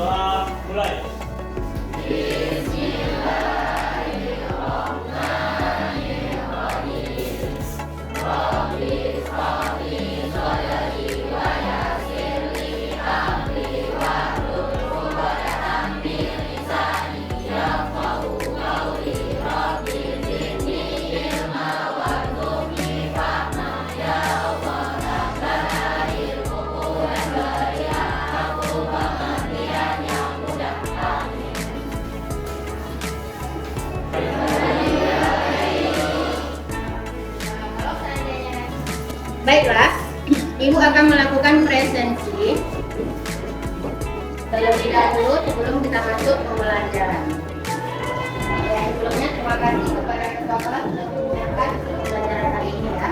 Doa mulai. Baiklah, Ibu akan melakukan presensi terlebih dahulu sebelum kita masuk pembelajaran. Ya, sebelumnya terima kasih kepada ketua kelas sudah menyiapkan pembelajaran hari ini ya.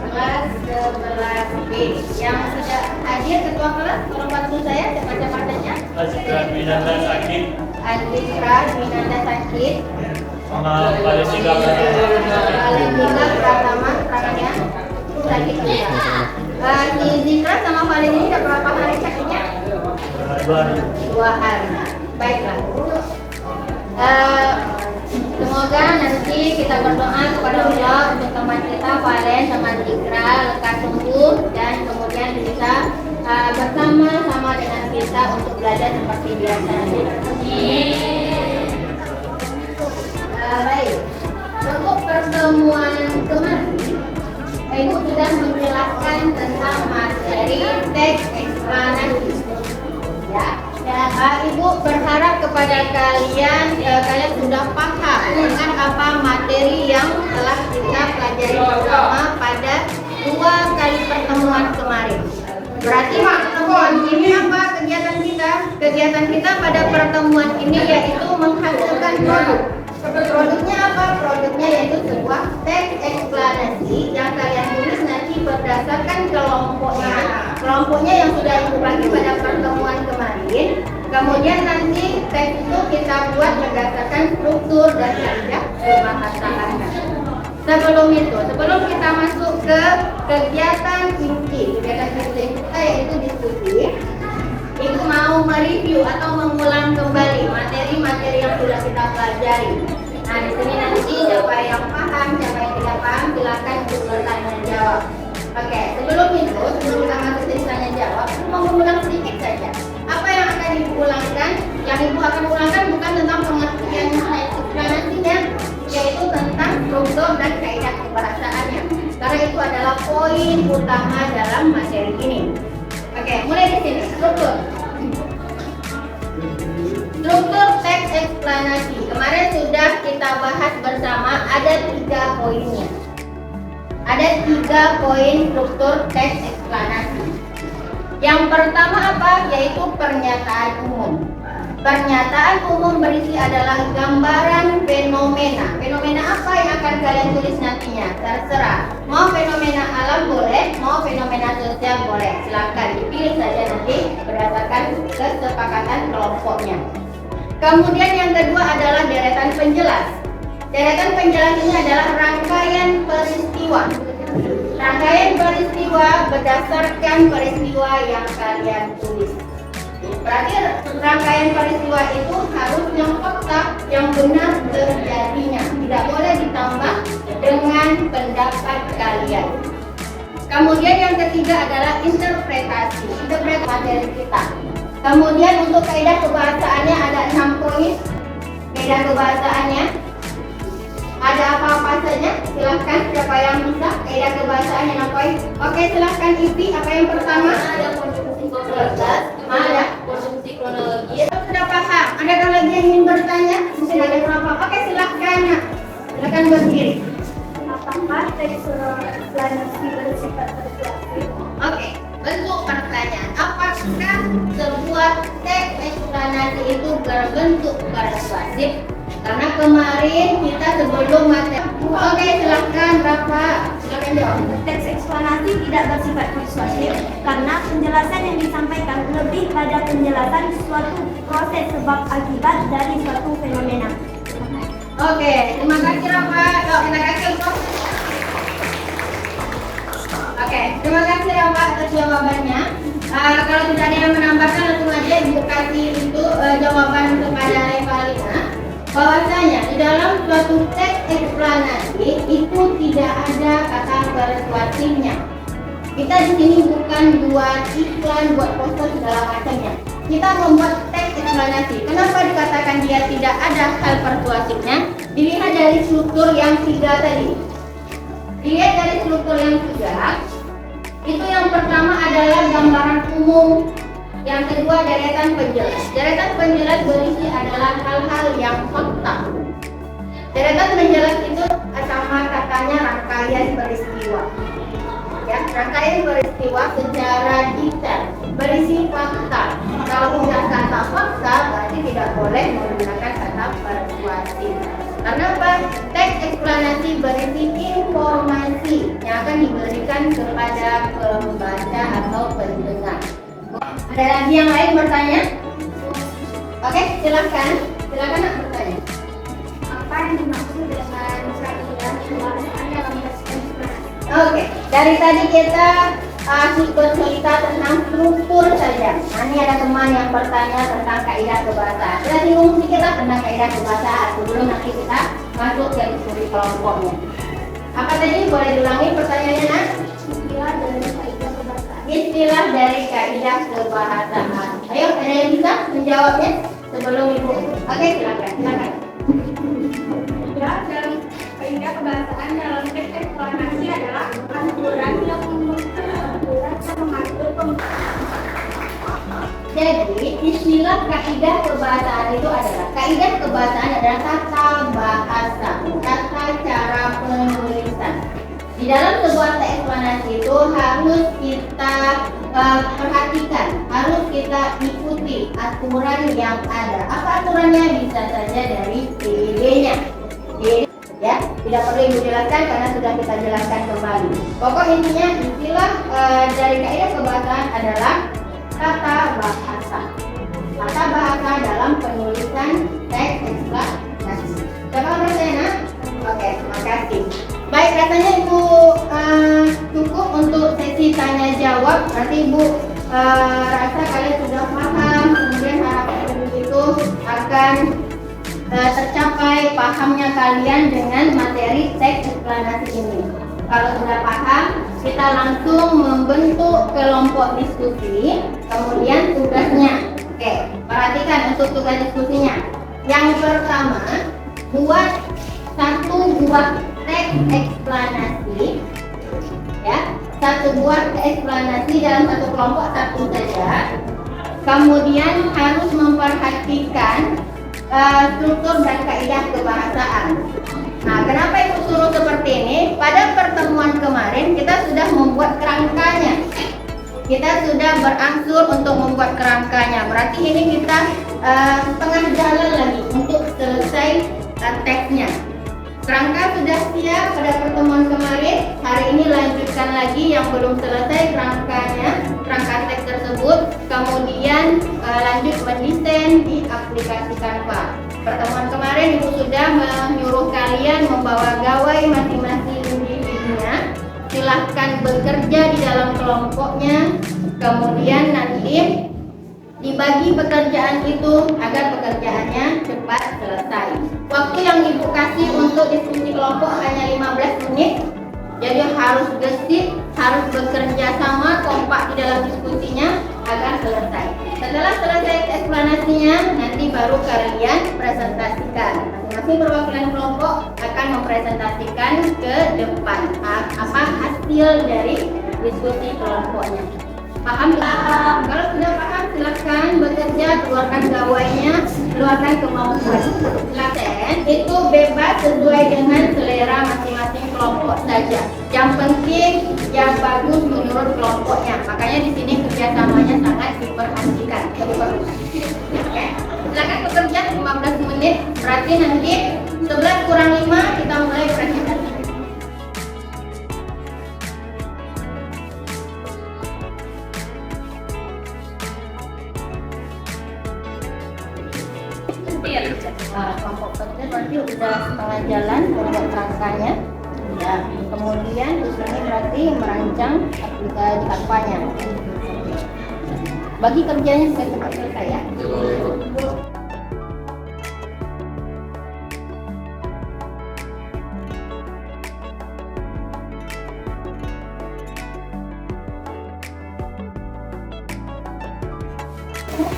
Kelas 11B yang sudah hadir ketua kelas, tolong bantu saya baca-bacanya. Azikra Minanda Sakit. Azikra Minanda Sakit. Sama Palestika Pratama tangannya sakit juga. Si Zikra sama Valen ini udah berapa hari sakitnya? 2 hari. Baiklah. Semoga nanti kita berdoa kepada Allah untuk teman kita Valen sama Zikra lekas sembuh dan kemudian bisa bersama-sama dengan kita untuk belajar seperti biasa. Baik, untuk pertemuan kemarin Ibu sudah menjelaskan tentang materi teks eksplanasi ya. Ibu berharap kepada kalian sudah paham dengan apa materi yang telah kita pelajari bersama pada 2 kali pertemuan kemarin. Berarti pertemuan ini apa kegiatan kita? Kegiatan kita pada pertemuan ini yaitu menghasilkan produk. Produknya apa? Produknya yaitu sebuah teks eksplanasi yang kalian tulis nanti berdasarkan kelompoknya. Kelompoknya yang sudah Ibu bagi pada pertemuan kemarin. Kemudian nanti teks itu kita buat berdasarkan struktur dan kaidah kebahasaan. Sebelum kita masuk ke kegiatan inti kita yaitu diskusi. Ibu mau mereview atau mengulang kembali materi-materi yang sudah kita pelajari. Nah, di sini nanti siapa yang paham, siapa yang tidak paham, silakan untuk bertanya jawab. Oke, sebelum kita masuk ke tanya jawab, mau mengulang sedikit saja. Apa yang akan Ibu ulangkan? Yang Ibu akan ulangkan bukan tentang pengertian eksplanasinya, yaitu tentang struktur dan kaidah kebahasaannya. Karena itu adalah poin utama dalam materi ini. Oke, mulai di sini. Struktur teks eksplanasi. Kemarin sudah kita bahas bersama, ada 3 poinnya. Ada 3 poin struktur teks eksplanasi. Yang pertama apa? Yaitu pernyataan umum. Pernyataan umum berisi adalah gambaran fenomena. Fenomena apa yang akan kalian tulis nantinya? Terserah. Mau fenomena alam boleh, mau fenomena sosial boleh. Silakan dipilih saja nanti berdasarkan kesepakatan kelompoknya. Kemudian yang kedua adalah deretan penjelas. Deretan penjelas ini adalah rangkaian peristiwa. Rangkaian peristiwa berdasarkan peristiwa yang kalian tulis. Berarti rangkaian peristiwa itu harus yang fakta, yang benar terjadinya. Tidak boleh ditambah dengan pendapat kalian. Kemudian yang ketiga adalah interpretasi. Interpretasi materi kita. Kemudian untuk kaidah kebahasaannya ada 6 poin. Kaidah kebahasaannya ada apa-apa saja? Silahkan siapa yang bisa kaidah kebahasaannya 6 poin. Oke, silahkan Ipi. Apa yang pertama? Ada konjungsi kronologis. Ada konjungsi kronologis. Sudah paham? Adakah lagi yang ingin bertanya? Mungkin ada berapa? Oke, silahkan. Silahkan berdiri. Apakah teks eksplanasi bersifat persuasif? Oke, bentuk pertanyaan. Apakah sebuah teks eksplanasi itu berbentuk persuasif? Karena kemarin kita sebelum materi. Oke, silahkan Bapak. Silahkan jawab. Teks eksplanasi tidak bersifat persuasif karena penjelasan yang disampaikan lebih pada penjelasan suatu proses sebab akibat dari suatu fenomena. Oke, terima kasih Rafa. Kita kasih untuk. Oke, terima kasih Rafa atas jawabannya. Kalau tidak ada yang menambahkan atau Ibu kasih itu jawaban kepada Revalina bahwasanya di dalam suatu teks eksplanasi itu tidak ada kata persuasifnya. Kita di sini bukan buat iklan, buat poster segala macamnya. Kita membuat teks eksplanasi. Kenapa dikatakan dia tidak ada hal persuasifnya? Dilihat dari struktur yang 3 tadi. Dilihat dari struktur yang 3. Itu yang pertama adalah gambaran umum. Yang kedua deretan penjelas. Deretan penjelas berisi adalah hal-hal yang fakta. Deretan penjelas itu sama katanya rangkaian peristiwa. Ya, rangkaian peristiwa secara detail berisi fakta. Kalau sudah kata fakta berarti tidak boleh menggunakan kata persuasif. Karena apa? Teks eksplanasi berisi informasi yang akan diberikan kepada pembaca atau pendengar. Ada lagi yang lain bertanya? Oke, silakan. Silakan nak bertanya. Apa yang dimaksud dengan kaidah kebahasaan dalam teks eksplanasi? Oke, dari tadi kita bercerita tentang struktur saja. Nah, ini ada teman yang bertanya tentang kaidah kebahasaan. Kita singgung sedikit lah tentang kaidah kebahasaan sebelum nanti kita masuk ke diskusi kelompoknya. Apa tadi? Boleh diulangi pertanyaannya, Nak? Istilah dari kaidah kebahasaan. Istilah dari kaidah kebahasaan. Ayo, ada yang bisa menjawabnya sebelum Ibu? Oke, silakan. Silakan. Istilah dari kaidah kebahasaan dalam teks eksplanasi adalah aturan yang mengatur Jadi, istilah kaidah kebahasaan itu adalah kaidah kebahasaan adalah tata bahasa, tata cara penulisan. Di dalam sebuah teks eksplanasi itu harus kita perhatikan, harus kita ikuti aturan yang ada. Apa aturannya? Bisa saja dari PDB-nya. Ya, tidak perlu Ibu jelaskan karena sudah kita jelaskan kembali. Pokok intinya istilah dari kaidah kebahasaan adalah tata bahasa. Tata bahasa dalam penulisan teks eksplanasi. Siapa yang bertanya? Oke, terima kasih. Baik, rasanya Ibu cukup untuk sesi tanya jawab. Nanti Ibu rasa kalian sudah paham, kemudian harapan itu akan tercapai pahamnya kalian dengan materi teks eksplanasi ini. Kalau sudah paham, kita langsung membentuk kelompok diskusi, kemudian tugasnya. Oke, perhatikan untuk tugas diskusinya. Yang pertama, buat satu buah teks eksplanasi, ya, satu buah teks eksplanasi dalam satu kelompok satu saja. Kemudian harus memperhatikan struktur dan kaidah kebahasaan. Nah, kenapa Ibu suruh seperti ini? Pada pertemuan kemarin kita sudah membuat kerangkanya. Kita sudah berangsur untuk membuat kerangkanya. Berarti ini kita setengah jalan lagi untuk selesai teksnya. Kerangka sudah siap pada pertemuan kemarin. Hari ini lanjutkan lagi yang belum selesai kerangkanya, kerangka teks tersebut. Kemudian lanjut mendesain di aplikasi Canva. Pertemuan kemarin Ibu sudah menyuruh kalian membawa gawai masing-masing individunya. Silahkan bekerja di dalam kelompoknya. Kemudian nanti dibagi pekerjaan itu agar pekerjaannya cepat selesai. Waktu yang Ibu kasih untuk diskusi kelompok hanya 15 menit. Jadi harus gesit, harus bekerja sama, kompak di dalam diskusinya agar selesai. Setelah selesai eksplanasinya, nanti baru kalian presentasikan. Masing-masing perwakilan kelompok akan mempresentasikan ke depan apa hasil dari diskusi kelompoknya. Paham? Kalau sudah paham, silakan bekerja, keluarkan gawainya, keluarkan kemampuan. Silakan, itu bebas sesuai dengan selera masing-masing kelompok saja. Yang penting, yang bagus menurut kelompoknya. Makanya di sini kerjasamanya sangat diperhatikan. Oke. Silakan bekerja 15 menit. Berarti nanti 11 kurang 5 kita mulai presentasi. Kelompok kerja berarti udah setengah jalan membuat kerangkanya. Ya, kemudian di sini berarti merancang aplikasi Canva-nya. bagi kerjanya supaya cepat selesai ya.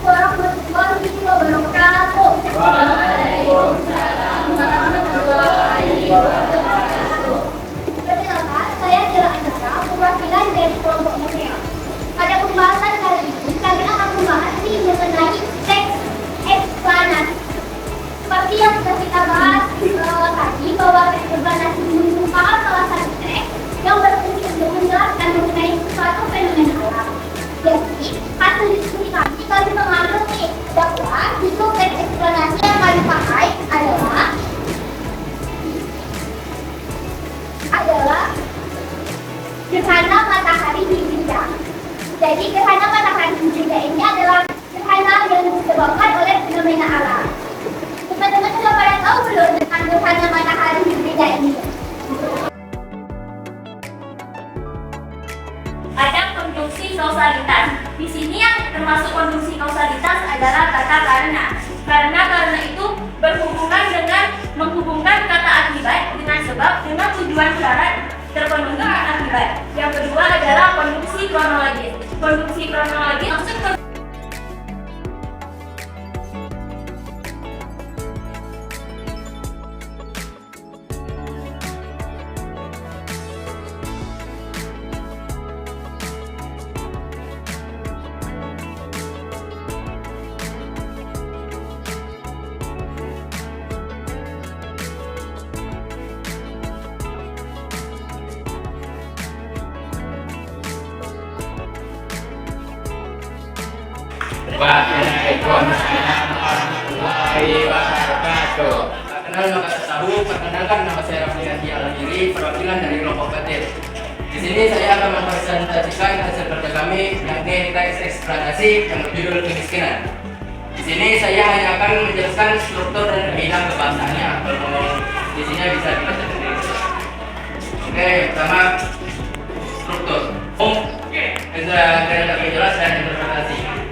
Warahmatullahi wabarakatuh. Waalaikumsalam warahmatullahi wabarakatuh. Perkenalkan, saya adalah Andra, perwakilan dari kelompok Museo. Pada pembahasan kali ini, kami akan membahas mengenai teks eksplanasi. Seperti yang sudah kita bahas tadi, bahwa teks eksplanasi merupakan salah satu teks yang berfungsi untuk menjelaskan mengenai suatu fenomena alam. Jadi, hasil diskusi kami mengambil bahwa bentuk teks eksplanasi yang kami pakai adalah gerhana matahari hijriyah. Jadi gerhana matahari hijriyah ini adalah gerhana yang disebabkan oleh fenomena alam. Teman-teman sudah pada tahu belum tentang gerhana matahari hijriyah ini? Ada konjungsi kausalitas. Di sini yang termasuk konjungsi kausalitas adalah kata karena. Karena itu berhubungan dengan menghubungkan kata akibat dengan sebab dengan tujuan syarat terpenuhi akibat. Yang kedua adalah konjungsi kronologis. Konjungsi kronologis maksud Waalaikumsalam warahmatullahi wabarakatuh. Kenal maka tahu, perkenalkan nama saya Rafli Alamiri, perwakilan dari kelompok Batir. Di sini saya akan mempresentasikan hasil kerja kami yakni teks eksplanasi yang berjudul kemiskinan. Di sini saya hanya akan menjelaskan struktur dan bidang kebahasaannya. Kalau di sini bisa dibaca sendiri. Oke, pertama struktur. Dengan lebih jelas dan interpretasi.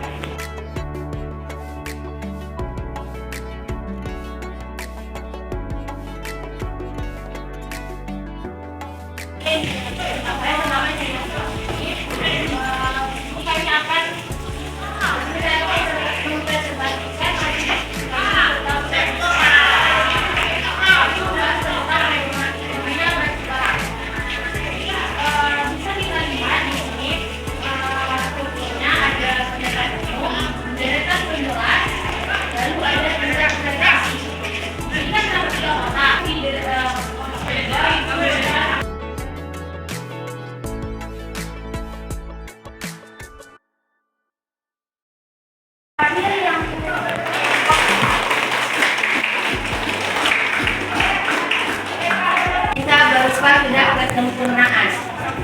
Kesempurnaan.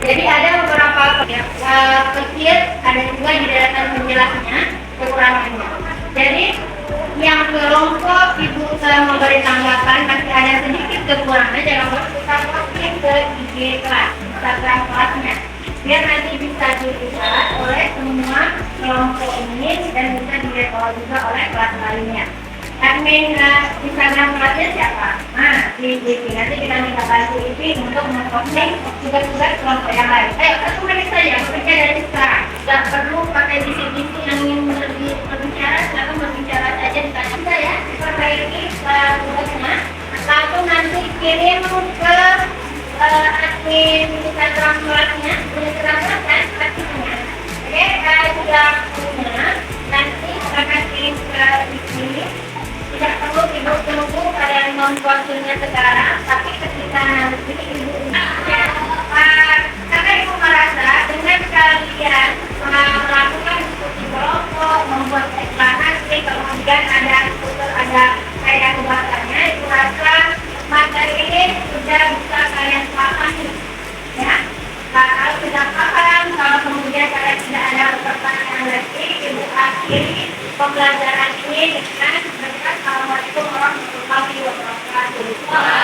Jadi ada beberapa kecil, ada juga di daratan penjelasnya kekurangannya. Jadi yang kelompok ibu memberi tanggapan masih ada sedikit kekurangan, jangan lupa kita posting ke IG kelas, Instagram kelasnya, biar nanti bisa dilihat oleh semua kelompok ini dan bisa dilihat juga oleh kelas lainnya. Admin Instagram kelasnya siapa? Nah, di nanti kita minta bantu Ivi untuk memposting tugas-tugas kelompok yang lain. Satu menit saja, bekerja dari sekarang. Tidak perlu pakai bisik-bisik yang ingin berbicara, silakan berbicara saja di tanya saya. Perbaiki tugasnya, lalu nanti kirim ke admin Instagram kelasnya, Instagram kelas kan, pastinya. Oke, sudah punya, nanti akan kirim ke sini. Tidak perlu ibu tunggu kalian mempostingnya sekarang, tapi ketika nanti ibu karena ibu merasa dengan kalian melakukan diskusi kelompok, membuat eksplanasi, kemudian ada kaedah kebahasannya, ibu rasa materi ini sudah bisa kalian pahami, ya. Kalau sudah paham, kalau kemudian kalian tidak ada pertanyaan lagi, ibu akhiri pembelajaran ini dengan Assalamualaikum warahmatullahi wabarakatuh.